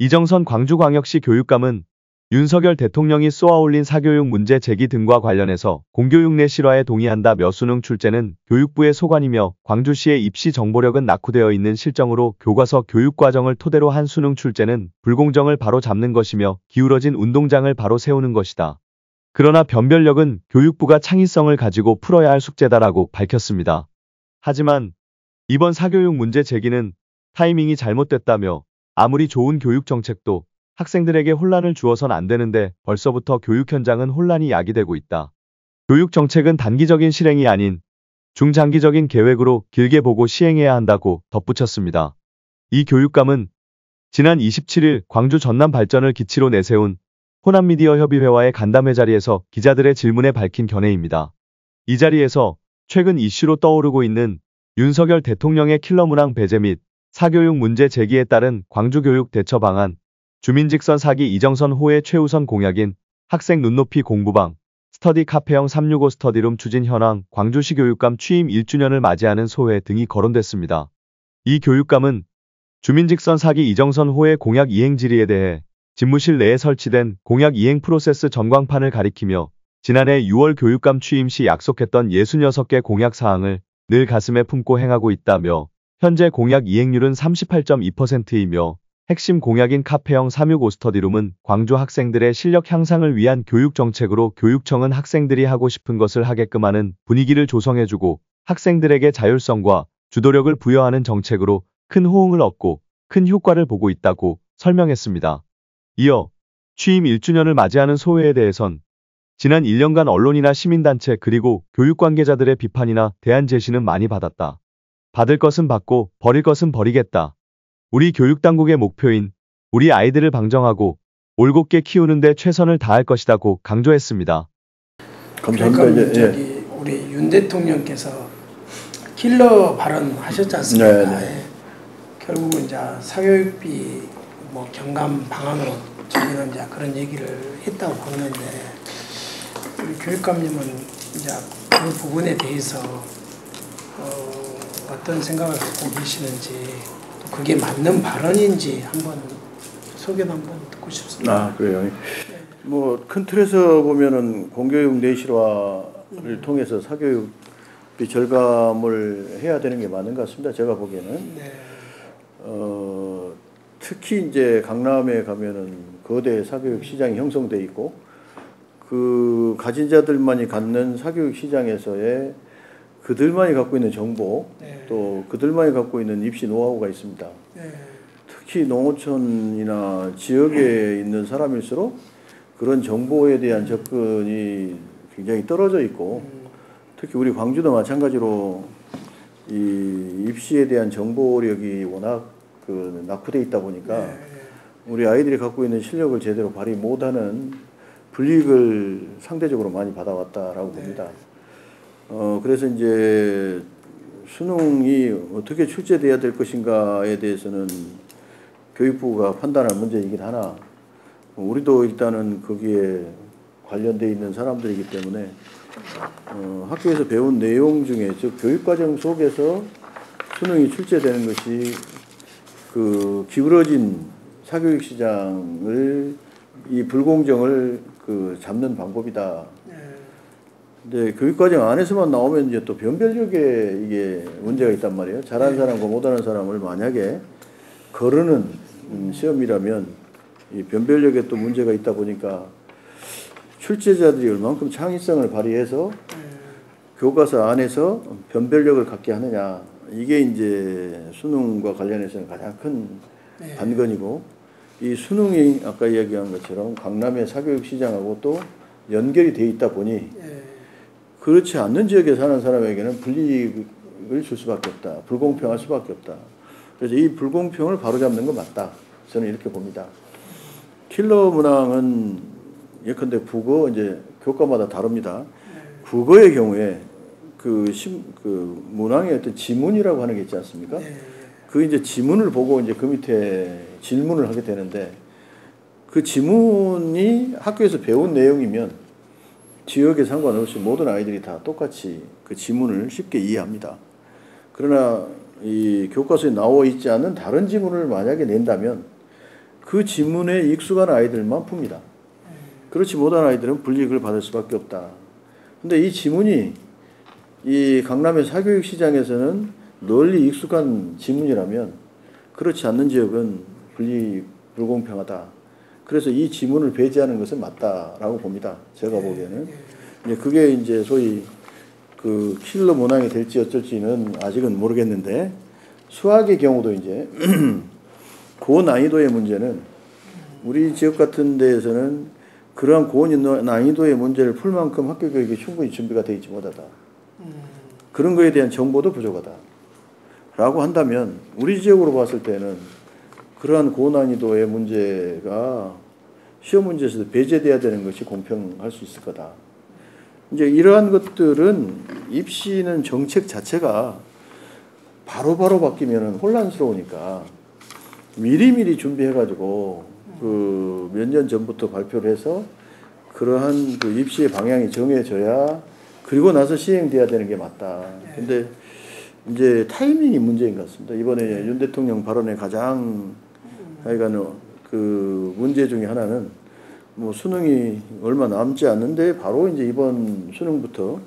이정선 광주광역시 교육감은 윤석열 대통령이 쏘아올린 사교육 문제 제기 등과 관련해서 공교육 내 실화에 동의한다며 수능 출제는 교육부의 소관이며 광주시의 입시 정보력은 낙후되어 있는 실정으로 교과서 교육과정을 토대로 한 수능 출제는 불공정을 바로 잡는 것이며 기울어진 운동장을 바로 세우는 것이다. 그러나 변별력은 교육부가 창의성을 가지고 풀어야 할 숙제다라고 밝혔습니다. 하지만 이번 사교육 문제 제기는 타이밍이 잘못됐다며 아무리 좋은 교육 정책도 학생들에게 혼란을 주어선 안 되는데 벌써부터 교육 현장은 혼란이 야기되고 있다. 교육 정책은 단기적인 실행이 아닌 중장기적인 계획으로 길게 보고 시행해야 한다고 덧붙였습니다. 이 교육감은 지난 27일 광주 전남 발전을 기치로 내세운 호남미디어협의회와의 간담회 자리에서 기자들의 질문에 밝힌 견해입니다. 이 자리에서 최근 이슈로 떠오르고 있는 윤석열 대통령의 킬러 문항 배제 및 사교육 문제 제기에 따른 광주교육 대처 방안, 주민직선 사기 이정선 호의 최우선 공약인 학생 눈높이 공부방, 스터디 카페형 365 스터디룸 추진 현황, 광주시 교육감 취임 1주년을 맞이하는 소회 등이 거론됐습니다. 이 교육감은 주민직선 사기 이정선 호의 공약 이행 질의에 대해 집무실 내에 설치된 공약 이행 프로세스 전광판을 가리키며 지난해 6월 교육감 취임 시 약속했던 66개 공약 사항을 늘 가슴에 품고 행하고 있다며 현재 공약 이행률은 38.2%이며 핵심 공약인 카페형 365 스터디룸은 광주 학생들의 실력 향상을 위한 교육 정책으로 교육청은 학생들이 하고 싶은 것을 하게끔 하는 분위기를 조성해주고 학생들에게 자율성과 주도력을 부여하는 정책으로 큰 호응을 얻고 큰 효과를 보고 있다고 설명했습니다. 이어 취임 1주년을 맞이하는 소회에 대해선 지난 1년간 언론이나 시민단체 그리고 교육관계자들의 비판이나 대안 제시는 많이 받았다. 받을 것은 받고 버릴 것은 버리겠다. 우리 교육당국의 목표인 우리 아이들을 방정하고 올곧게 키우는 데 최선을 다할 것이라고 강조했습니다. 감사합니다. 그러니까 우리 윤 대통령께서 킬러 발언 하셨지 않습니까? 네. 결국은 이제 사교육비 경감 방안으로 저희는 이제 그런 얘기를 했다고 보는데 우리 교육감님은 이제 그 부분에 대해서 어떤 생각을 갖고 계시는지 또 그게 맞는 발언인지 한번 소견 한번 듣고 싶습니다. 그래요. 네. 큰 틀에서 보면은 공교육 내실화를 통해서 사교육비 절감을 해야 되는 게 맞는 것 같습니다. 제가 보기에는. 네. 특히 이제 강남에 가면은 거대 사교육 시장이 형성돼 있고 그 가진 자들만이 갖는 사교육 시장에서의 그들만이 갖고 있는 정보, 네. 또 그들만이 갖고 있는 입시 노하우가 있습니다. 네. 특히 농어촌이나 지역에 있는 사람일수록 그런 정보에 대한 접근이 굉장히 떨어져 있고 특히 우리 광주도 마찬가지로 이 입시에 대한 정보력이 워낙 낙후돼 있다 보니까 네. 우리 아이들이 갖고 있는 실력을 제대로 발휘 못하는 불이익을 상대적으로 많이 받아왔다라고 네. 봅니다. 그래서 이제 수능이 어떻게 출제돼야 될 것인가에 대해서는 교육부가 판단할 문제이긴 하나 우리도 일단은 거기에 관련돼 있는 사람들이기 때문에 학교에서 배운 내용 중에 즉 교육과정 속에서 수능이 출제되는 것이 그 기울어진 사교육 시장을 이 불공정을 잡는 방법이다. 근데 교육과정 안에서만 나오면 이제 또 변별력에 이게 문제가 있단 말이에요. 잘하는 사람과 못하는 사람을 만약에 거르는 시험이라면 이 변별력에 또 문제가 있다 보니까 출제자들이 얼만큼 창의성을 발휘해서 교과서 안에서 변별력을 갖게 하느냐. 이게 이제 수능과 관련해서는 가장 큰 관건이고 이 수능이 아까 이야기한 것처럼 강남의 사교육 시장하고 또 연결이 돼 있다 보니 그렇지 않는 지역에 사는 사람에게는 불이익을 줄 수밖에 없다. 불공평할 수밖에 없다. 그래서 이 불공평을 바로잡는 건 맞다. 저는 이렇게 봅니다. 킬러 문항은 예컨대 국어 이제 교과마다 다릅니다. 국어의 경우에 그 문항의 어떤 지문이라고 하는 게 있지 않습니까? 그 이제 지문을 보고 이제 그 밑에 질문을 하게 되는데 그 지문이 학교에서 배운 내용이면 지역에 상관없이 모든 아이들이 다 똑같이 그 지문을 쉽게 이해합니다. 그러나 이 교과서에 나와 있지 않은 다른 지문을 만약에 낸다면 그 지문에 익숙한 아이들만 풉니다. 그렇지 못한 아이들은 불이익을 받을 수밖에 없다. 근데 이 지문이 이 강남의 사교육 시장에서는 널리 익숙한 지문이라면 그렇지 않는 지역은 불공평하다. 그래서 이 지문을 배제하는 것은 맞다라고 봅니다. 제가 보기에는. 그게 이제 소위 그 킬러 문항이 될지 어쩔지는 아직은 모르겠는데 수학의 경우도 이제 고난이도의 문제는 우리 지역 같은 데에서는 그러한 고난이도의 문제를 풀 만큼 학교 교육이 충분히 준비가 되어 있지 못하다. 그런 거에 대한 정보도 부족하다. 라고 한다면 우리 지역으로 봤을 때는 그러한 고난이도의 문제가 시험 문제에서도 배제돼야 되는 것이 공평할 수 있을 거다. 이제 이러한 것들은 입시는 정책 자체가 바로바로 바뀌면 혼란스러우니까 미리미리 준비해가지고 그 몇 년 전부터 발표를 해서 그러한 그 입시의 방향이 정해져야 그리고 나서 시행돼야 되는 게 맞다. 근데 이제 타이밍이 문제인 것 같습니다. 이번에 윤 대통령 발언의 가장 하여간 그 문제 중에 하나는 뭐 수능이 얼마 남지 않는데 바로 이제 이번 수능부터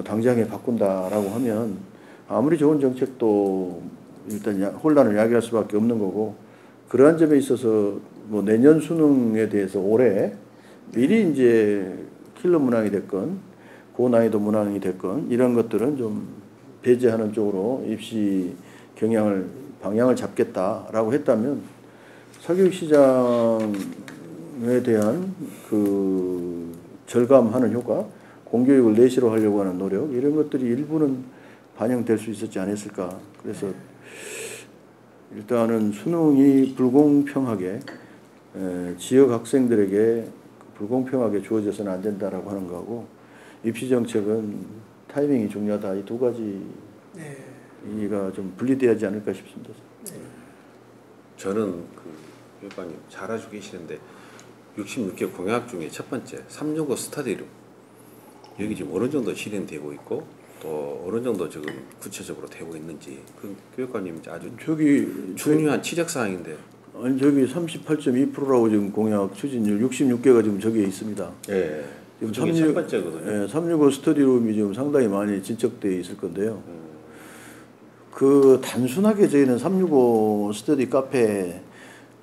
당장에 바꾼다라고 하면 아무리 좋은 정책도 일단 혼란을 야기할 수밖에 없는 거고 그러한 점에 있어서 뭐 내년 수능에 대해서 올해 미리 이제 킬러 문항이 됐건 고난이도 문항이 됐건 이런 것들은 좀 배제하는 쪽으로 입시 방향을 잡겠다라고 했다면 사교육 시장에 대한 그 절감하는 효과, 공교육을 내시로 하려고 하는 노력 이런 것들이 일부는 반영될 수 있었지 않았을까. 그래서 일단은 수능이 불공평하게 지역 학생들에게 불공평하게 주어져서는 안 된다라고 하는 거하고 입시 정책은 타이밍이 중요하다. 이 두 가지가 좀 분리되지 않을까 싶습니다. 저는 그 교육관님 잘 알고 계시는데 66개 공약 중에 첫 번째 365 스터디룸 여기 지금 어느 정도 실행되고 있고 또 어느 정도 지금 구체적으로 되고 있는지 그 교육관님 아주 저기 중요한 지적 사항인데. 아니 저기 38.2%라고 지금 공약 추진율 66개가 지금 저기에 있습니다. 예. 지금 그중에 첫 번째거든요. 365 스터디룸이 지금 상당히 많이 진척돼 있을 건데요. 그 단순하게 저희는 365 스터디 카페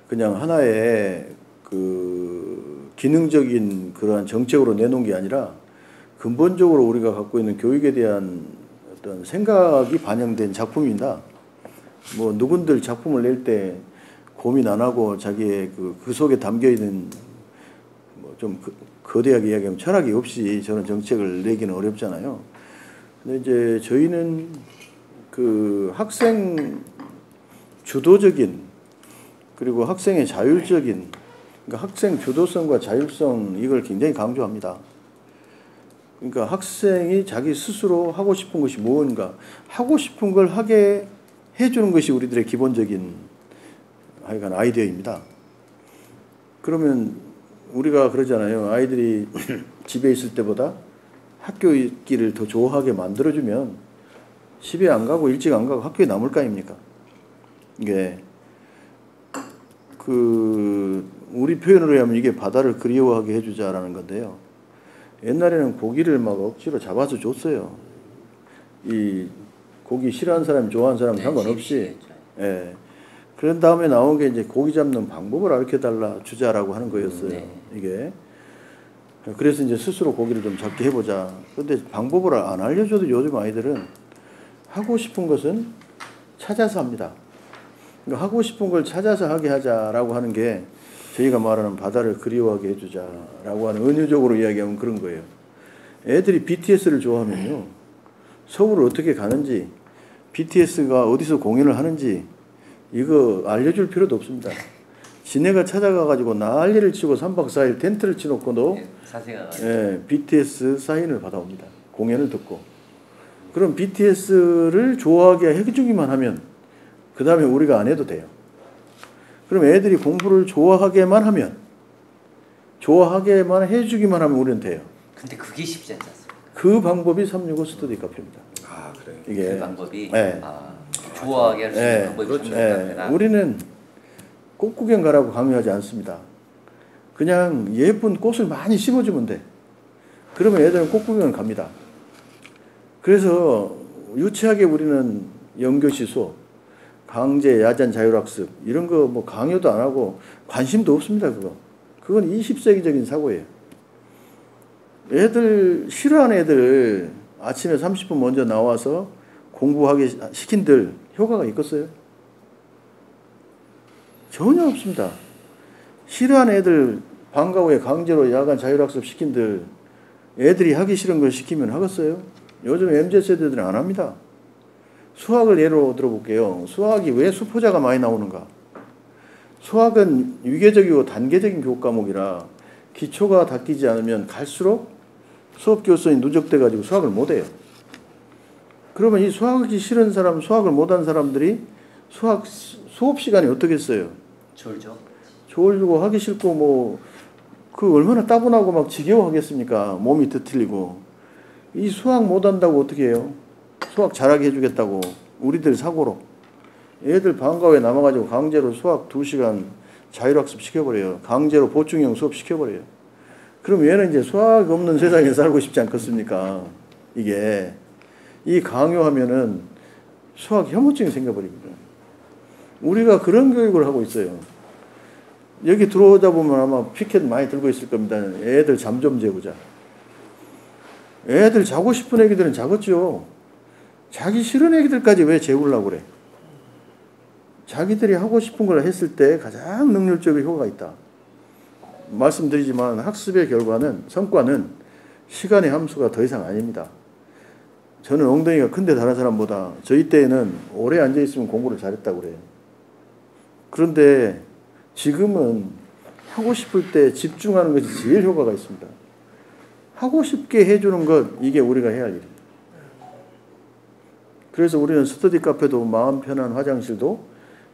그냥 하나의 그 기능적인 그러한 정책으로 내놓은 게 아니라 근본적으로 우리가 갖고 있는 교육에 대한 어떤 생각이 반영된 작품입니다. 뭐 누군들 작품을 낼 때 고민 안 하고 자기의 그 속에 담겨 있는 뭐 좀 거대하게 이야기하면 철학이 없이 저런 정책을 내기는 어렵잖아요. 근데 이제 저희는 그 학생 주도적인 그리고 학생의 자율적인 그러니까 학생 주도성과 자율성 이걸 굉장히 강조합니다. 그러니까 학생이 자기 스스로 하고 싶은 것이 무언가 하고 싶은 걸 하게 해주는 것이 우리들의 기본적인 하여간 아이디어입니다. 그러면 우리가 그러잖아요. 아이들이 집에 있을 때보다 학교 있기를 더 좋아하게 만들어주면 집에 안 가고 일찍 안 가고 학교에 남을 거 아닙니까? 이게 그 우리 표현으로 하면 이게 바다를 그리워하게 해주자라는 건데요. 옛날에는 고기를 막 억지로 잡아서 줬어요. 이 고기 싫어하는 사람, 좋아하는 사람 상관없이. 예. 그런 다음에 나온 게 이제 고기 잡는 방법을 알려달라 주자라고 하는 거였어요. 이게. 그래서 이제 스스로 고기를 좀 잡게 해보자. 그런데 방법을 안 알려줘도 요즘 아이들은 하고 싶은 것은 찾아서 합니다. 그러니까 하고 싶은 걸 찾아서 하게 하자라고 하는 게 저희가 말하는 바다를 그리워하게 해주자라고 하는 은유적으로 이야기하면 그런 거예요. 애들이 BTS를 좋아하면요. 서울을 어떻게 가는지 BTS가 어디서 공연을 하는지 이거 알려줄 필요도 없습니다. 지네가 찾아가가지고 난리를 치고 3박 4일 텐트를 치놓고도 BTS 사인을 받아옵니다. 공연을 듣고. 그럼 BTS를 좋아하게 해주기만 하면 그 다음에 우리가 안 해도 돼요. 그럼 애들이 공부를 좋아하게만 하면 좋아하게만 해주기만 하면 우리는 돼요. 근데 그게 쉽지 않지 않습니까? 그 방법이 365 스터디 카페입니다. 아 그래요? 이게 그 방법이 네. 좋아하게 할 수 있는 방법이 그렇죠. 우리는 꽃 구경 가라고 강요하지 않습니다. 그냥 예쁜 꽃을 많이 심어주면 돼. 그러면 애들은 꽃 구경을 갑니다. 그래서 유치하게 우리는 영교시 수업, 강제 야간 자율학습 이런 거 뭐 강요도 안 하고 관심도 없습니다. 그건 20세기적인 사고예요. 애들 싫어하는 애들 아침에 30분 먼저 나와서 공부하게 시킨들 효과가 있겠어요? 전혀 없습니다. 싫어하는 애들 방과 후에 강제로 야간 자율학습 시킨들 애들이 하기 싫은 걸 시키면 하겠어요? 요즘 MZ세대들은 안 합니다. 수학을 예로 들어볼게요. 수학이 왜 수포자가 많이 나오는가? 수학은 위계적이고 단계적인 교육 과목이라 기초가 닦이지 않으면 갈수록 수업 교수선이 누적돼가지고 수학을 못해요. 그러면 이 수학이 싫은 사람, 수학을 못한 사람들이 수업 시간이 어떻게 했어요? 졸죠. 졸고 하기 싫고 뭐 그 얼마나 따분하고 막 지겨워하겠습니까? 몸이 뒤틀리고. 이 수학 못한다고 어떻게 해요? 수학 잘하게 해주겠다고 우리들 사고로 애들 방과 후에 남아가지고 강제로 수학 2시간 자율학습 시켜버려요. 강제로 보충형 수업 시켜버려요. 그럼 얘는 이제 수학 없는 세상에 살고 싶지 않겠습니까? 이게 이 강요하면은 수학 혐오증이 생겨버립니다. 우리가 그런 교육을 하고 있어요. 여기 들어오다 보면 아마 피켓 많이 들고 있을 겁니다. 애들 잠 좀 재우자. 애들 자고 싶은 애기들은 자겠죠. 자기 싫은 애기들까지 왜 재우려고 그래? 자기들이 하고 싶은 걸 했을 때 가장 능률적인 효과가 있다. 말씀드리지만 학습의 결과는, 성과는 시간의 함수가 더 이상 아닙니다. 저는 엉덩이가 큰데 다른 사람보다 저희 때에는 오래 앉아있으면 공부를 잘했다고 그래요. 그런데 지금은 하고 싶을 때 집중하는 것이 제일 효과가 있습니다. 하고 싶게 해주는 것, 이게 우리가 해야 할 일입니다. 그래서 우리는 스터디 카페도 마음 편한 화장실도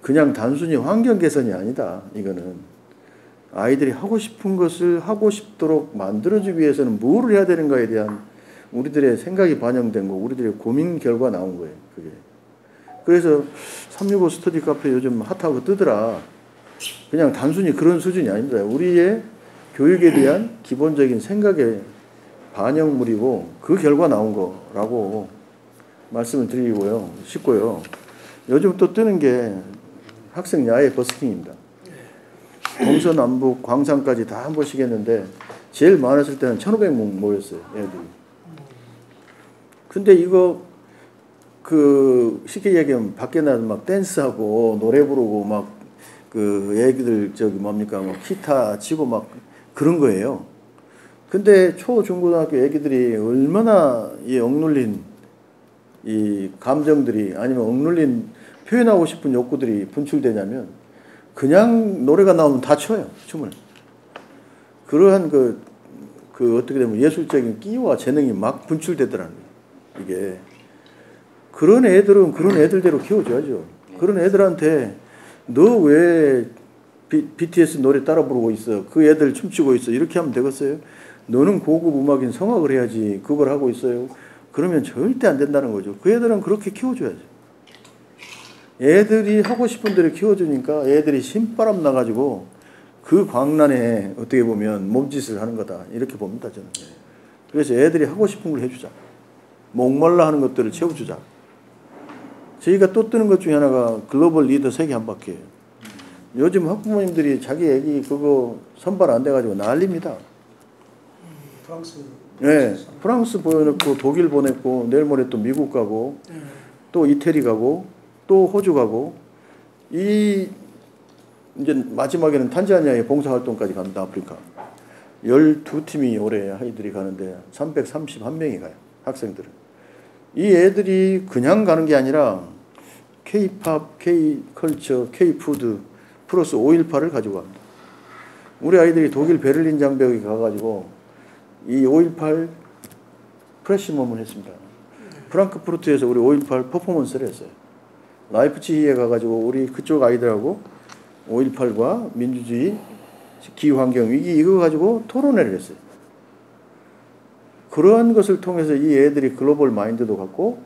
그냥 단순히 환경 개선이 아니다. 이거는 아이들이 하고 싶은 것을 하고 싶도록 만들어주기 위해서는 뭘 해야 되는가에 대한 우리들의 생각이 반영된 거, 우리들의 고민 결과 나온 거예요. 그게. 그래서 365 스터디 카페 요즘 핫하고 뜨더라. 그냥 단순히 그런 수준이 아닙니다. 우리의 교육에 대한 기본적인 생각의 반영물이고 그 결과 나온 거라고 말씀을 드리고요. 싶고요. 요즘 또 뜨는 게 학생 야외 버스킹입니다. 동서남북 광산까지 다 한 번씩 했는데 제일 많았을 때는 1,500명 모였어요. 애들이. 근데 이거 쉽게 얘기하면 밖에 나서 막 댄스하고 노래 부르고 막 애기들 뭡니까 막 기타 치고 막 그런 거예요. 근데 중고등학교 애기들이 얼마나 이 억눌린 이 감정들이 아니면 억눌린 표현하고 싶은 욕구들이 분출되냐면 그냥 노래가 나오면 다 춰요. 춤을. 그러한 어떻게 되면 예술적인 끼와 재능이 막 분출되더라는 거예요. 이게. 그런 애들은 그런 애들대로 키워줘야죠. 그런 애들한테 너 왜 BTS 노래 따라 부르고 있어? 그 애들 춤추고 있어. 이렇게 하면 되겠어요? 너는 고급 음악인 성악을 해야지. 그걸 하고 있어요. 그러면 절대 안 된다는 거죠. 그 애들은 그렇게 키워줘야죠. 애들이 하고 싶은 대로 키워주니까 애들이 신바람 나가지고 그 광란에 어떻게 보면 몸짓을 하는 거다. 이렇게 봅니다, 저는. 그래서 애들이 하고 싶은 걸 해주자. 목말라 하는 것들을 채워주자. 저희가 또 뜨는 것 중에 하나가 글로벌 리더 세계 한 바퀴예요. 요즘 학부모님들이 자기 애기 그거 선발 안 돼가지고 난립니다. 프랑스. 네, 프랑스 보내놓고 독일 보냈고 내일 모레 또 미국 가고 또 이태리 가고 또 호주 가고 이제 마지막에는 탄자니아의 봉사활동까지 갑니다. 아프리카. 12팀이 올해 아이들이 가는데 331명이 가요. 학생들은. 이 애들이 그냥 가는 게 아니라 K-팝, K-컬처, K-푸드 플러스 5.18을 가지고 갑니다. 우리 아이들이 독일 베를린 장벽에 가가지고 이 5.18 프레시멈을 했습니다. 프랑크푸르트에서 우리 5.18 퍼포먼스를 했어요. 라이프치히에 가가지고 우리 그쪽 아이들하고 5.18과 민주주의, 기후환경 위기 이거 가지고 토론회를 했어요. 그러한 것을 통해서 이 애들이 글로벌 마인드도 갖고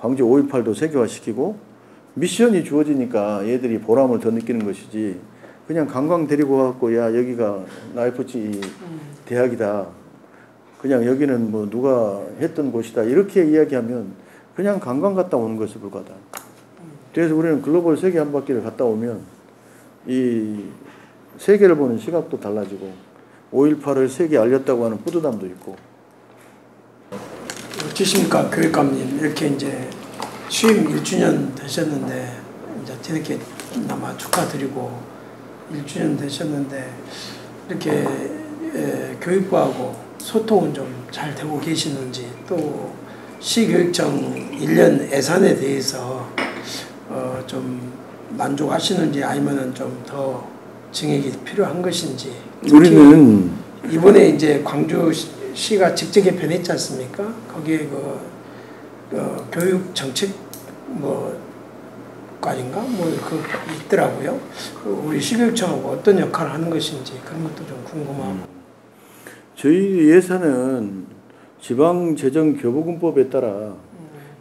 광주 5.18도 세계화시키고 미션이 주어지니까 얘들이 보람을 더 느끼는 것이지 그냥 관광 데리고 와갖고 야 여기가 나이프치 대학이다. 그냥 여기는 뭐 누가 했던 곳이다. 이렇게 이야기하면 그냥 관광 갔다 오는 것에 불과하다. 그래서 우리는 글로벌 세계 한 바퀴를 갔다 오면 이 세계를 보는 시각도 달라지고 5.18을 세계에 알렸다고 하는 뿌듯함도 있고. 어떠십니까, 교육감님? 이렇게 이제 취임 1주년 되셨는데 이제 이렇게 남아 축하드리고 1주년 되셨는데 이렇게 교육부하고 소통은 좀 잘 되고 계시는지, 또 시교육청 1년 예산에 대해서 좀 만족하시는지, 아니면은 좀 더 증액이 필요한 것인지. 우리는 이번에 이제 광주시가 직제 개편했지 않습니까? 거기에 교육 정책 과인가 그 있더라고요. 우리 시교육청하고 어떤 역할을 하는 것인지 그런 것도 좀 궁금하고. 저희 예산은 지방재정교부금법에 따라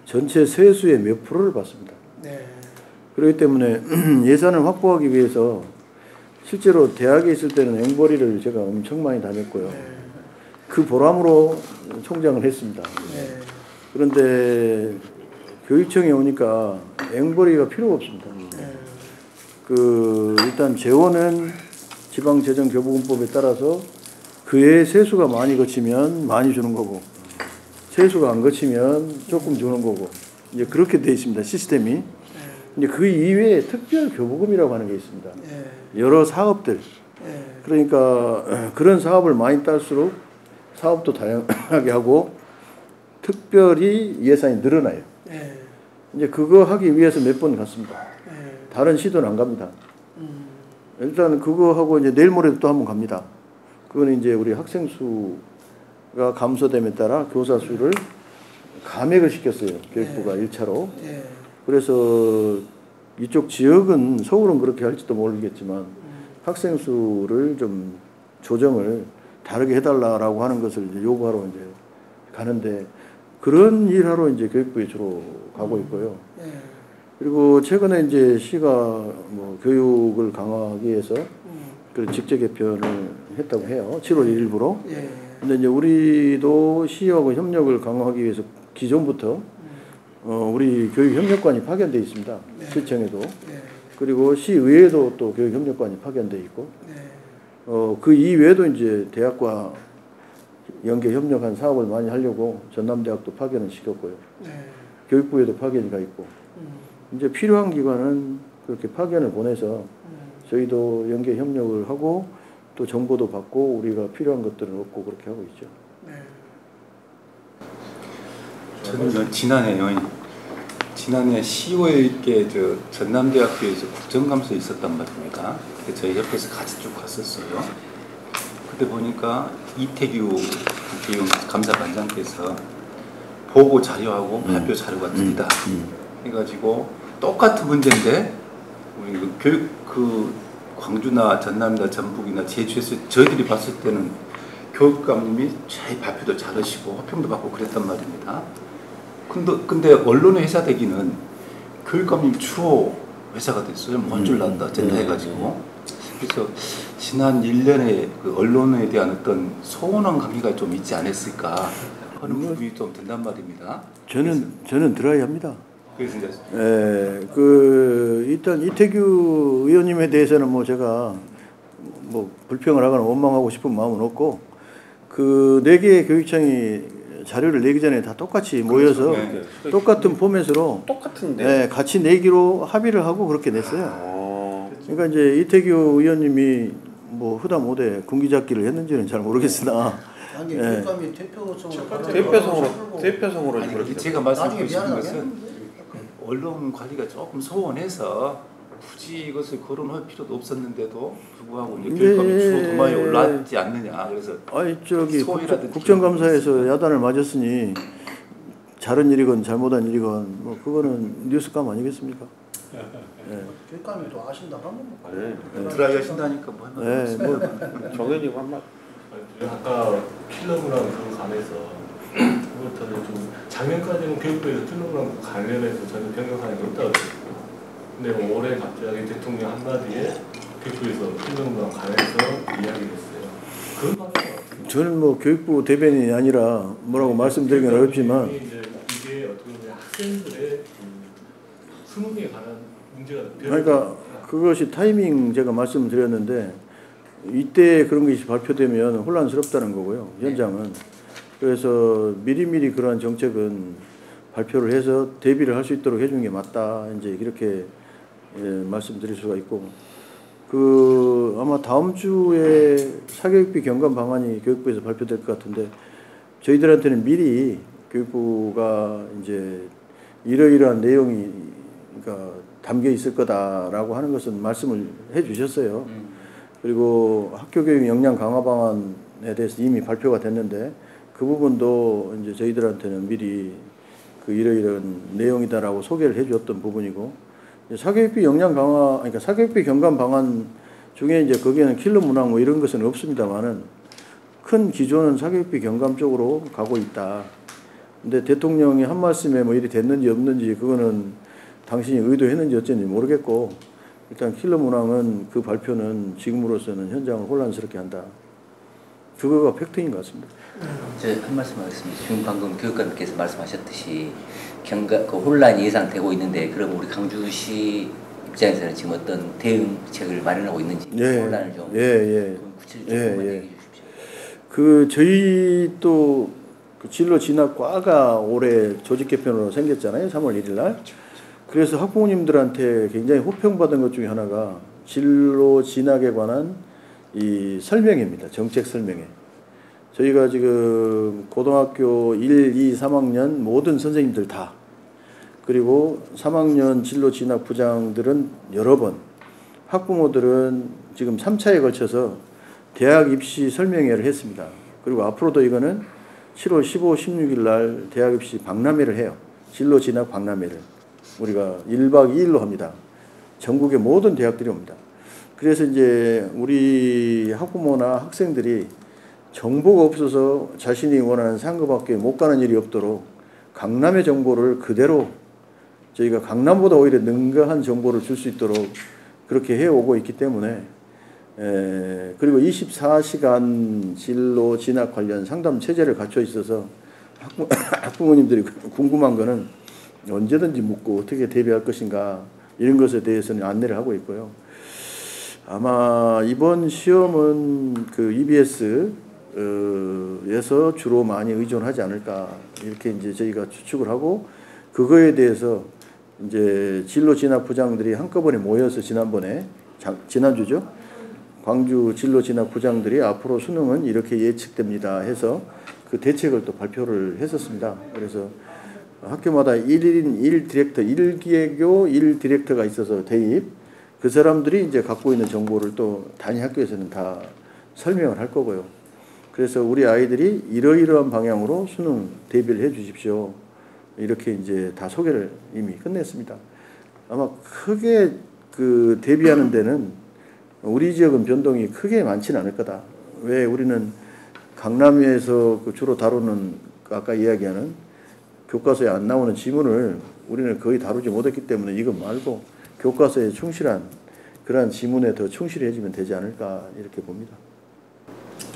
전체 세수의 몇 프로를 받습니다. 네. 그렇기 때문에 예산을 확보하기 위해서 실제로 대학에 있을 때는 앵벌이를 제가 엄청 많이 다녔고요. 네. 그 보람으로 총장을 했습니다. 네. 그런데 교육청에 오니까 앵벌이가 필요가 없습니다. 네. 일단 재원은 지방재정교부금법에 따라서 그의 세수가 많이 거치면 많이 주는 거고, 세수가 안 거치면 조금 주는 거고, 이제 그렇게 돼 있습니다. 시스템이. 네. 이제 그 이외에 특별 교부금이라고 하는 게 있습니다. 네. 여러 사업들. 네. 그러니까 그런 사업을 많이 딸수록 사업도 다양하게 하고 특별히 예산이 늘어나요. 네. 이제 이제 그거 하기 위해서 몇 번 갔습니다. 네. 다른 시도는 안 갑니다. 일단 그거 하고 이제 내일 모레도 또 한번 갑니다. 그거는 이제 우리 학생 수가 감소됨에 따라 교사 수를 감액을 시켰어요. 교육부가 1차로. 네. 그래서 이쪽 지역은 서울은 그렇게 할지도 모르겠지만 학생 수를 좀 조정을 다르게 해달라라고 하는 것을 이제 요구하러 이제 가는데, 그런 일하러 이제 교육부에 주로 가고 있고요. 네. 그리고 최근에 이제 시가 뭐 교육을 강화하기 위해서 그 직제 개편을 했다고 해요. 7월 1일부로. 네. 근데 이제 우리도 시하고 협력을 강화하기 위해서 기존부터 우리 교육협력관이 파견돼 있습니다. 네. 시청에도. 네. 그리고 시의회도 또 교육협력관이 파견돼 있고. 네. 그 이외에도 이제 대학과 연계 협력한 사업을 많이 하려고 전남대학도 파견을 시켰고요. 네. 교육부에도 파견이 가 있고. 이제 필요한 기관은 그렇게 파견을 보내서 저희도 연계 협력을 하고 또 정보도 받고 우리가 필요한 것들을 얻고 그렇게 하고 있죠. 네. 저는 지난해 10월께 전남대학교에서 국정감사에 있었단 말입니다. 저희 옆에서 같이 쭉 갔었어요. 그때 보니까 이태규 국회의원 감사관장께서 보고 자료하고 발표 자료가 틀리다 해가지고 똑같은 문제인데 우리 광주나 전남이나 전북이나 제주에서 저희들이 봤을 때는 교육감님이 자기 발표도 잘하시고 호평도 받고 그랬단 말입니다. 근데 언론의 회사되기는 교육감님 주로 회사가 됐어요. 뭔 줄 난다 어쨌다 해가지고. 그래서 지난 1년에 그 언론에 대한 어떤 소원한 관계가 좀 있지 않았을까 하는 부분이 좀 든단 말입니다. 저는 드라이합니다. 그래서 이제 일단 이태규 의원님에 대해서는 뭐 제가 뭐 불평을 하거나 원망하고 싶은 마음은 없고, 그 4개의 교육청이 자료를 내기 전에 다 똑같이 모여서 네. 똑같은 포맷으로 똑같은데 같이 내기로 합의를 하고 그렇게 냈어요. 그러니까 이제 이태규 의원님이 뭐 후다못해 군기잡기를 했는지는 잘 모르겠으나 아니 교육감이 대표성으로 아니, 그렇게 제가 말씀드리고 싶은 것은 언론 관리가 조금 소원해서 굳이 이것을 거론할 필요도 없었는데도 불구하고 이제 교육감이 주로 도마에 올랐지 않느냐. 그래서 국정감사에서 야단을 맞았으니 잘한 일이건 잘못한 일이건 뭐 그거는 뉴스감 아니겠습니까? 교육감이 또 아신다 하면 드라이 하신다니까 뭐 하면 정현이가 한 말. 아까 킬러그램 그 관해서 그것들을 좀 작년까지는 교육부에서 킬러그램 관련해서 저는 변경사항이 없다고 했어요. 근데 뭐 올해 갑자기 대통령 한마디에 교육부에서 필름과 관해서 이야기를 했어요. 그런 방법은 어떻게? 저는 뭐 교육부 대변인이 아니라 뭐라고 말씀드리긴 어렵지만 이게 어떻게 보면 학생들의 수능에 관한 문제가 그러니까 그것이 타이밍 제가 말씀드렸는데 이때 그런 것이 발표되면 혼란스럽다는 거고요. 현장은. 그래서 미리미리 그러한 정책은 발표를 해서 대비를 할 수 있도록 해주는 게 맞다. 이제 이렇게 말씀드릴 수가 있고 아마 다음 주에 사교육비 경감 방안이 교육부에서 발표될 것 같은데 저희들한테는 미리 교육부가 이제 이러이러한 내용이 그러니까 담겨 있을 거다라고 하는 것은 말씀을 해 주셨어요. 그리고 학교교육 역량 강화 방안에 대해서 이미 발표가 됐는데 그 부분도 이제 저희들한테는 미리 이러이러한 내용이다라고 소개를 해 주었던 부분이고 사교육비 역량 강화 그러니까 사교육비 경감 방안 중에 이제 거기에는 킬러 문항 뭐 이런 것은 없습니다만은 큰 기조는 사교육비 경감 쪽으로 가고 있다. 근데 대통령이 한 말씀에 뭐 일이 됐는지 없는지 그거는 당신이 의도했는지 어쩐지 모르겠고 일단 킬러 문항은 그 발표는 지금으로서는 현장을 혼란스럽게 한다. 그거가 팩트인 것 같습니다. 한 말씀 하겠습니다. 지금 방금 교육감님께서 말씀하셨듯이 그 혼란이 예상되고 있는데 그럼 우리 강주시 입장에서는 지금 어떤 대응책을 마련하고 있는지 혼란을 좀 구체적으로 얘기해 주십시오. 저희 또 진로 진학과가 올해 조직 개편으로 생겼잖아요. 3월 1일 날. 그래서 학부모님들한테 굉장히 호평받은 것 중에 하나가 진로 진학에 관한 이 설명회입니다. 정책 설명회. 저희가 지금 고등학교 1, 2, 3학년 모든 선생님들 다 그리고 3학년 진로 진학 부장들은 여러 번 학부모들은 지금 3차에 걸쳐서 대학 입시 설명회를 했습니다. 그리고 앞으로도 이거는 7월 15, 16일 날 대학 입시 박람회를 해요. 진로 진학 박람회를. 우리가 1박 2일로 합니다. 전국의 모든 대학들이 옵니다. 그래서 이제 우리 학부모나 학생들이 정보가 없어서 자신이 원하는 상급학교에 못 가는 일이 없도록 강남의 정보를 그대로 저희가 강남보다 오히려 능가한 정보를 줄 수 있도록 그렇게 해오고 있기 때문에 그리고 24시간 진로 진학 관련 상담 체제를 갖춰 있어서 학부모님들이 궁금한 거는 언제든지 묻고 어떻게 대비할 것인가 이런 것에 대해서는 안내를 하고 있고요. 아마 이번 시험은 그 EBS에서 주로 많이 의존하지 않을까 이렇게 이제 저희가 추측을 하고 그거에 대해서 이제 진로 진학 부장들이 한꺼번에 모여서 지난주죠. 광주 진로 진학 부장들이 앞으로 수능은 이렇게 예측됩니다 해서 그 대책을 또 발표를 했었습니다. 그래서 학교마다 1인 1디렉터, 1기계교 1디렉터가 있어서 대입 그 사람들이 이제 갖고 있는 정보를 또 단위 학교에서는 다 설명을 할 거고요. 그래서 우리 아이들이 이러이러한 방향으로 수능 대비를 해 주십시오. 이렇게 이제 다 소개를 이미 끝냈습니다. 아마 크게 그 대비하는 데는 우리 지역은 변동이 크게 많지는 않을 거다. 왜 우리는 강남에서 그 주로 다루는 아까 이야기하는 교과서에 안 나오는 지문을 우리는 거의 다루지 못했기 때문에 이거 말고 교과서에 충실한 그러한 지문에 더 충실해지면 되지 않을까 이렇게 봅니다.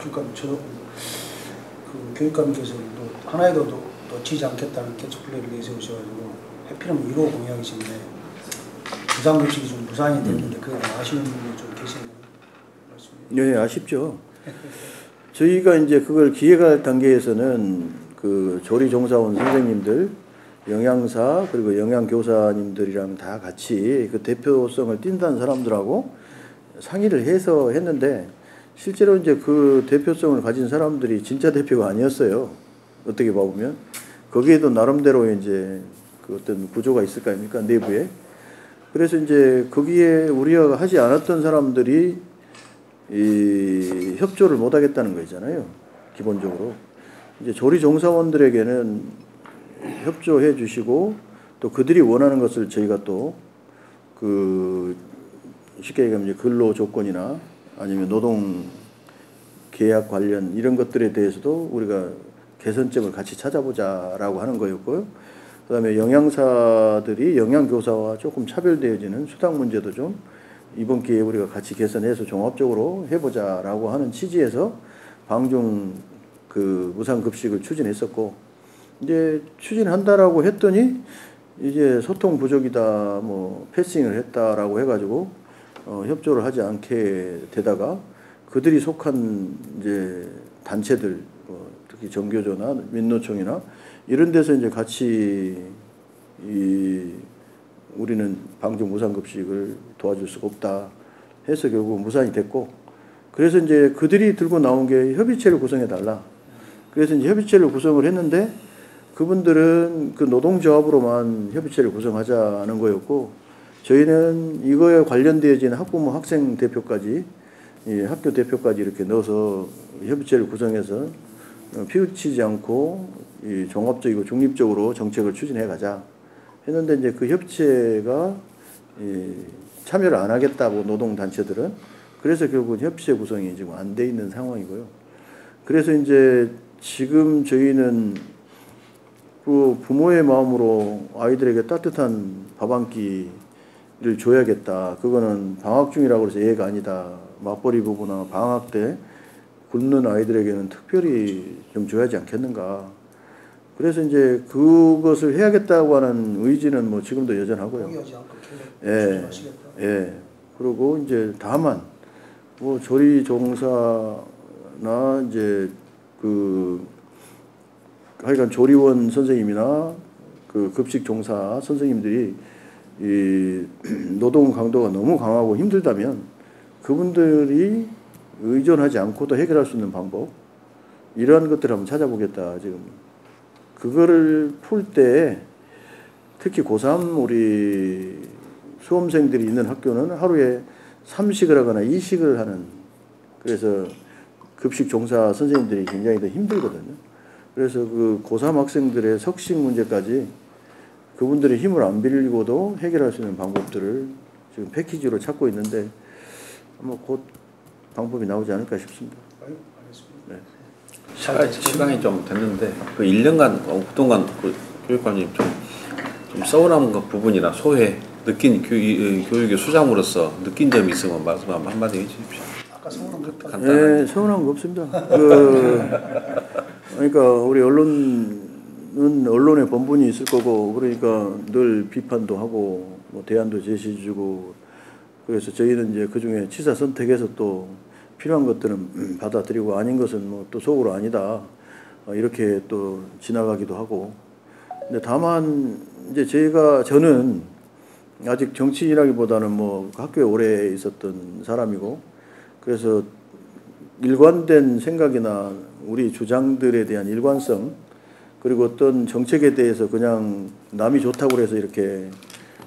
교육감 그 교육감께서 또 하나에도 놓치지 않겠다는 캐치플레이를 내세우셔가지고 해피는 1호 공약이신데 부산급식이 좀 무산이 됐는데 그게 아쉬운 분이 좀 계시네요. 네, 아쉽죠. 저희가 이제 그걸 기획할 단계에서는 그 조리 종사원 선생님들, 영양사 그리고 영양교사님들이랑 다 같이 그 대표성을 띈다는 사람들하고 상의를 해서 했는데 실제로 이제 그 대표성을 가진 사람들이 진짜 대표가 아니었어요. 어떻게 봐보면 거기에도 나름대로 이제 그 어떤 구조가 있을 거 아닙니까 내부에. 그래서 이제 거기에 우리가 하지 않았던 사람들이 이 협조를 못 하겠다는 거잖아요. 기본적으로 이제 조리 종사원들에게는 협조해 주시고 또 그들이 원하는 것을 저희가 또 그 쉽게 얘기하면 이제 근로 조건이나 아니면 노동 계약 관련 이런 것들에 대해서도 우리가 개선점을 같이 찾아보자라고 하는 거였고요. 그다음에 영양사들이 영양교사와 조금 차별되어지는 수당 문제도 좀 이번 기회에 우리가 같이 개선해서 종합적으로 해보자라고 하는 취지에서 방중 그 무상급식을 추진했었고, 이제 추진한다라고 했더니 이제 소통 부족이다, 뭐 패싱을 했다라고 해가지고 협조를 하지 않게 되다가 그들이 속한 이제 단체들, 특히 정교조나 민노총이나 이런 데서 이제 같이 우리는 방중 무상급식을 도와줄 수가 없다 해서 결국 무산이 됐고, 그래서 이제 그들이 들고 나온 게 협의체를 구성해 달라. 그래서 이제 협의체를 구성을 했는데 그분들은 그 노동조합으로만 협의체를 구성하자는 거였고, 저희는 이거에 관련되어진 학부모 학생 대표까지, 학교 대표까지 이렇게 넣어서 협의체를 구성해서 피우치지 않고 종합적이고 중립적으로 정책을 추진해 가자 했는데, 이제 그 협의체가 참여를 안 하겠다고 노동단체들은, 그래서 결국 협의체 구성이 지금 안 돼 있는 상황이고요. 그래서 이제 지금 저희는 그 부모의 마음으로 아이들에게 따뜻한 밥 한 끼를 줘야겠다. 그거는 방학 중이라고 해서 예가 아니다. 맞벌이 부부나 방학 때 굶는 아이들에게는 특별히 좀 줘야지 않겠는가. 그래서 이제 그것을 해야겠다고 하는 의지는 뭐 지금도 여전하고요. 예, 예. 그리고 이제 다만 뭐 조리 종사나 이제 하여간 조리원 선생님이나 그 급식 종사 선생님들이 이 노동 강도가 너무 강하고 힘들다면 그분들이 의존하지 않고도 해결할 수 있는 방법, 이러한 것들을 한번 찾아보겠다. 지금 그거를 풀 때 특히 고3 우리 수험생들이 있는 학교는 하루에 3식을 하거나 2식을 하는, 그래서 급식 종사 선생님들이 굉장히 더 힘들거든요. 그래서 그 고3 학생들의 석식 문제까지 그분들의 힘을 안 빌리고도 해결할 수 있는 방법들을 지금 패키지로 찾고 있는데 아마 곧 방법이 나오지 않을까 싶습니다. 네. 시간이 좀 됐는데 그 1년간 그동안 그 교육관님 좀 서운한 그 부분이나 소회 느낀 교육의 수장으로서 느낀 점이 있으면 말씀 한마디 해주십시오. 아까 서운한 거 없다. 네, 서운한 거 없습니다. 그러니까 우리 언론은 언론의 본분이 있을 거고, 그러니까 늘 비판도 하고 뭐 대안도 제시해주고, 그래서 저희는 이제 그 중에 취사 선택해서 또 필요한 것들은 받아들이고 아닌 것은 뭐 또 속으로 아니다 이렇게 또 지나가기도 하고. 근데 다만 이제 저는 아직 정치인이라기보다는 뭐 학교에 오래 있었던 사람이고, 그래서 일관된 생각이나 우리 주장들에 대한 일관성, 그리고 어떤 정책에 대해서 그냥 남이 좋다고 해서 이렇게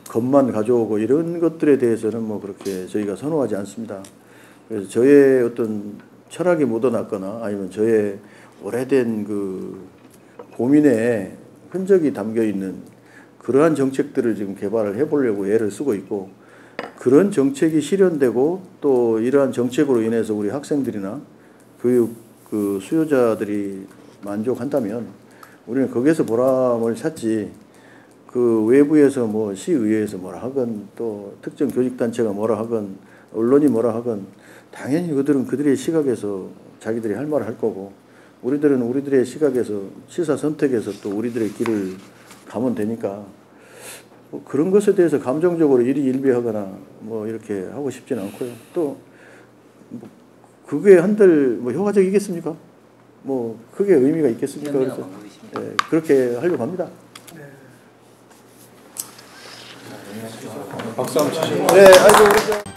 겁만 가져오고 이런 것들에 대해서는 뭐 그렇게 저희가 선호하지 않습니다. 그래서 저의 어떤 철학이 묻어났거나 아니면 저의 오래된 그 고민에 흔적이 담겨 있는 그러한 정책들을 지금 개발을 해보려고 애를 쓰고 있고, 그런 정책이 실현되고 또 이러한 정책으로 인해서 우리 학생들이나 교육 그 수요자들이 만족한다면 우리는 거기에서 보람을 찾지, 그 외부에서 뭐 시의회에서 뭐라 하건 또 특정 교직단체가 뭐라 하건 언론이 뭐라 하건 당연히 그들은 그들의 시각에서 자기들이 할 말을 할 거고, 우리들은 우리들의 시각에서 시사 선택해서 또 우리들의 길을 가면 되니까 뭐 그런 것에 대해서 감정적으로 일희일비하거나 뭐 이렇게 하고 싶지는 않고요. 또 뭐 그게 한들 뭐 효과적이겠습니까? 뭐 그게 의미가 있겠습니까? 그래서 네, 그렇게 하려고 합니다. 박수 한번 치시죠. 네, 아이고 우리